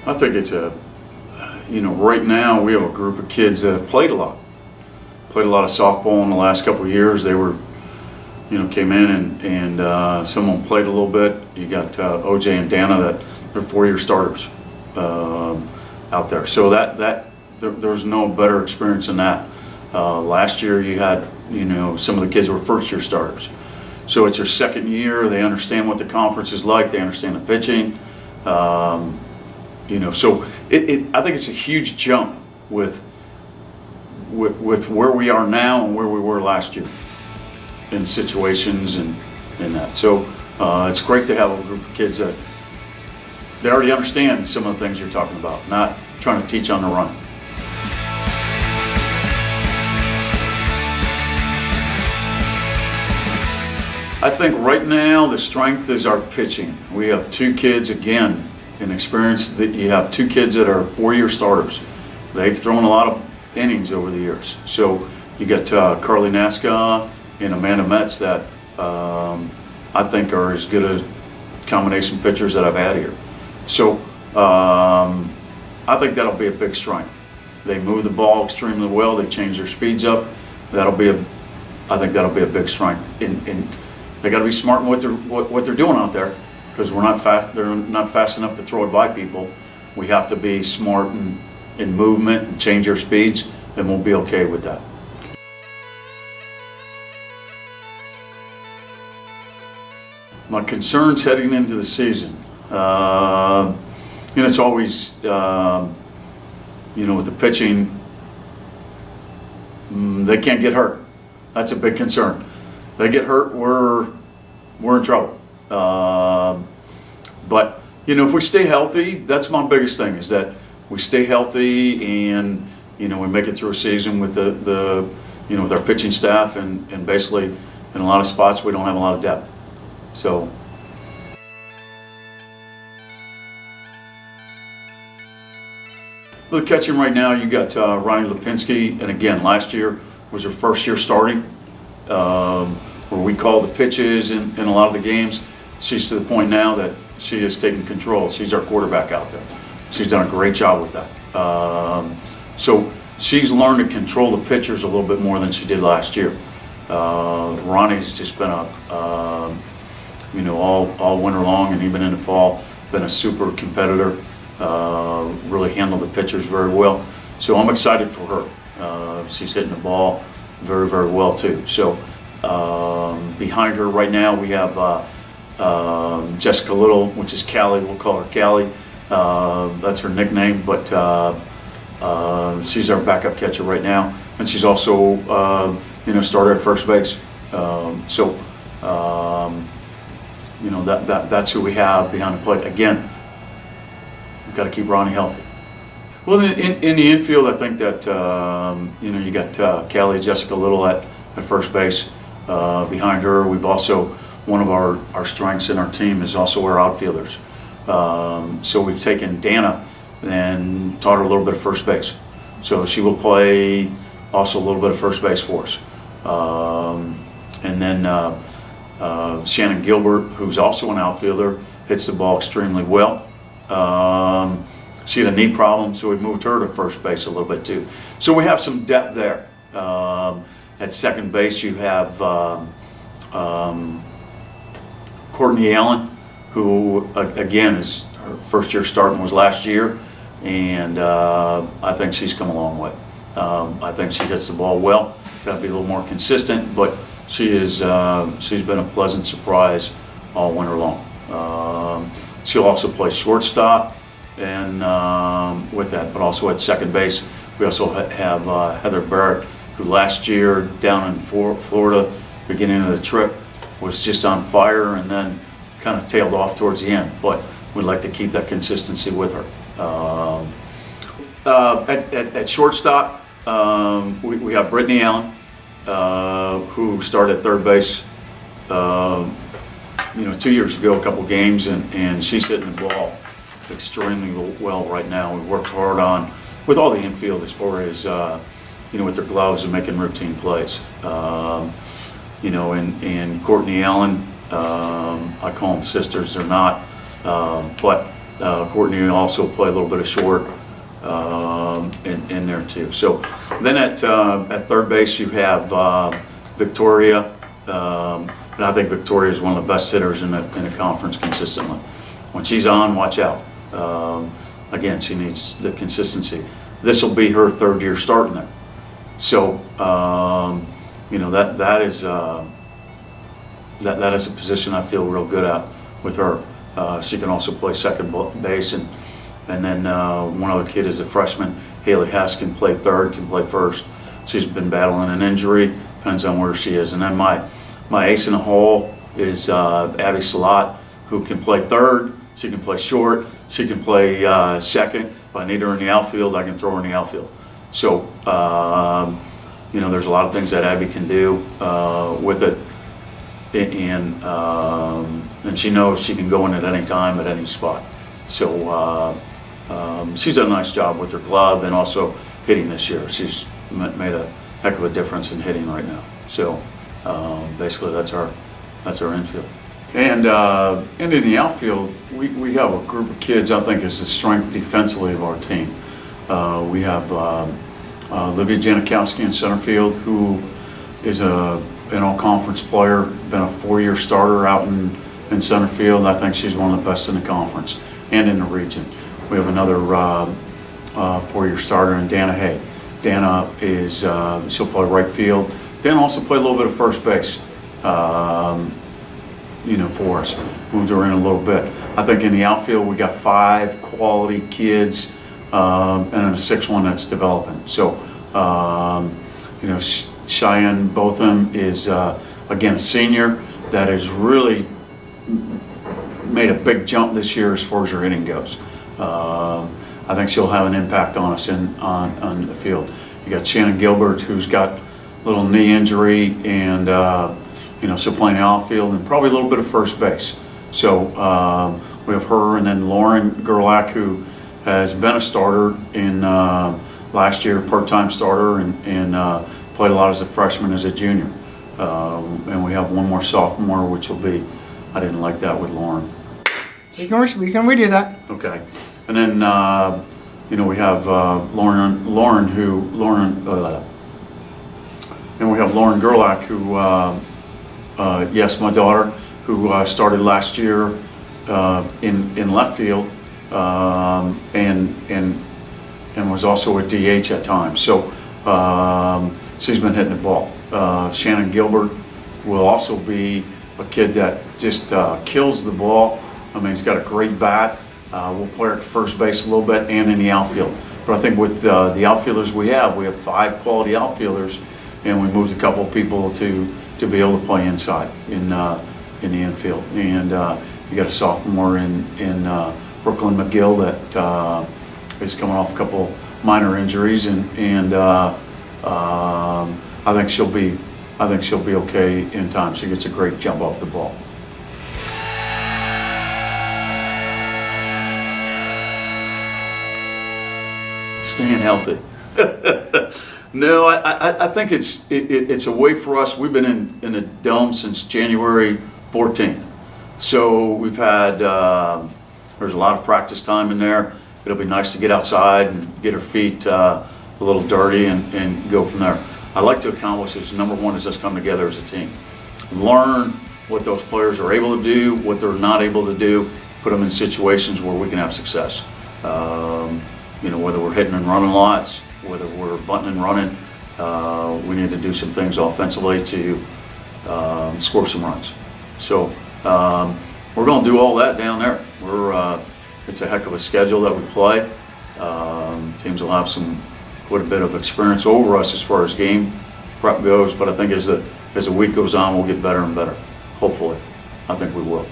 I think it's right now we have a group of kids that have played a lot of softball in the last couple of years. They were, came in and some of them played a little bit. You got OJ and Dana that they're 4-year starters out there. So there's no better experience than that. Last year you had, some of the kids were first-year starters. So it's their second year. They understand what the conference is like. They understand the pitching. So I think it's a huge jump with where we are now and where we were last year in situations and that. So it's great to have a group of kids that they already understand some of the things you're talking about, not trying to teach on the run. I think right now the strength is our pitching. We have 2 kids, again, in experience, that you have 2 kids that are 4-year starters. They've thrown a lot of innings over the years. So you got Carly Nasca and Amanda Metz that I think are as good a combination pitchers that I've had here. So I think that'll be a big strength. They move the ball extremely well. They change their speeds up. I think that'll be a big strength. And they got to be smart in what they're doing out there, because we're not fast. They're not fast enough to throw it by people. We have to be smart in movement and change our speeds, and we'll be okay with that. My concerns heading into the season, it's always, with the pitching, they can't get hurt. That's a big concern. They get hurt, we're in trouble. But if we stay healthy, that's my biggest thing, is that we stay healthy and we make it through a season with with our pitching staff, and basically in a lot of spots we don't have a lot of depth. So the catching right now, you got Ronnie Lipinski, and again, last year was her first year starting, where we call the pitches in a lot of the games. She's to the point now that she is taking control. She's our quarterback out there. She's done a great job with that. So she's learned to control the pitchers a little bit more than she did last year. Ronnie's just been all winter long and even in the fall, been a super competitor. Really handled the pitchers very well. So I'm excited for her. She's hitting the ball very, very well too. So behind her right now we have Jessica Little, which is Callie. We'll call her Callie. That's her nickname, but she's our backup catcher right now, and she's also started at first base. That's who we have behind the plate. Again, we've got to keep Ronnie healthy. Well, in the infield, I think that you got Callie, Jessica Little at first base. Behind her, we've also, one of our strengths in our team is also our outfielders. So we've taken Dana and taught her a little bit of first base. So she will play also a little bit of first base for us. And then Shannon Gilbert, who's also an outfielder, hits the ball extremely well. She had a knee problem, so we moved her to first base a little bit too. So we have some depth there. At second base, you have Courtney Allen, who again is her first year starting was last year, and I think she's come a long way. I think she hits the ball well. Got to be a little more consistent, but she's been a pleasant surprise all winter long. She'll also play shortstop and with that, but also at second base. We also have Heather Barrett, who last year down in Florida, beginning of the trip, was just on fire and then kind of tailed off towards the end. But we'd like to keep that consistency with her. At shortstop, we have Brittany Allen, who started at third base 2 years ago, a couple games, and she's hitting the ball extremely well right now. We've worked hard on, with all the infield, as far as with their gloves and making routine plays. And Courtney Allen, I call them sisters, they're not, but Courtney also play a little bit of short in there too. So then at third base you have Victoria, and I think Victoria is one of the best hitters in the conference consistently. When she's on, watch out. Again, she needs the consistency. This will be her third year starting there. So, you know, that is a position I feel real good at with her. She can also play second base, and then one other kid is a freshman, Haley Hess, can play third, can play first. She's been battling an injury, depends on where she is. And then my ace in the hole is Abby Salat, who can play third, she can play short, she can play second. If I need her in the outfield, I can throw her in the outfield. So, you know, there's a lot of things that Abby can do with it. And she knows she can go in at any time, at any spot. So she's done a nice job with her glove and also hitting this year. She's made a heck of a difference in hitting right now. So basically that's our infield. And in the outfield, we have a group of kids I think is the strength defensively of our team. We have Olivia Janikowski in center field, who is an all-conference player, been a 4-year starter out in center field. I think she's one of the best in the conference and in the region. We have another 4-year starter in Dana Hay. Dana is, she'll play right field. Dana also played a little bit of first base, you know, for us. Moved her in a little bit. I think in the outfield we got 5 quality kids and then a 6th one that's developing. So, you know, Cheyenne Botham is, again, a senior that has really made a big jump this year as far as her hitting goes. I think she'll have an impact on us on the field. You got Shannon Gilbert, who's got a little knee injury, and you know, she'll play in the outfield and probably a little bit of first base. So we have her, and then Lauren Gerlach, who has been a starter in last year, part-time starter, and played a lot as a freshman, as a junior. And we have one more sophomore, which will be, I didn't like that with Lauren. We can redo that. Okay. And then, you know, we have Lauren, and we have Lauren Gerlach, who, yes, my daughter, who started last year in left field, and was also a DH at times. So she's been hitting the ball. Shannon Gilbert will also be a kid that just kills the ball. I mean, he's got a great bat. We'll play her at first base a little bit and in the outfield. But I think with the outfielders we have 5 quality outfielders, and we moved a couple of people to be able to play inside in the infield. And you got a sophomore in Brooklyn McGill that is coming off a couple minor injuries, and I think she'll be okay in time. She gets a great jump off the ball. Staying healthy. No, I think it's a way for us. We've been in the dome since January 14th. So we've had, there's a lot of practice time in there. It'll be nice to get outside and get our feet a little dirty and go from there. I'd like to accomplish is, number one, is us come together as a team. Learn what those players are able to do, what they're not able to do, put them in situations where we can have success. You know, whether we're hitting and running lots, whether we're bunting and running, we need to do some things offensively to score some runs. So we're going to do all that down there. It's a heck of a schedule that we play. Teams will have quite a bit of experience over us as far as game prep goes, but I think as the week goes on, we'll get better and better. Hopefully, I think we will.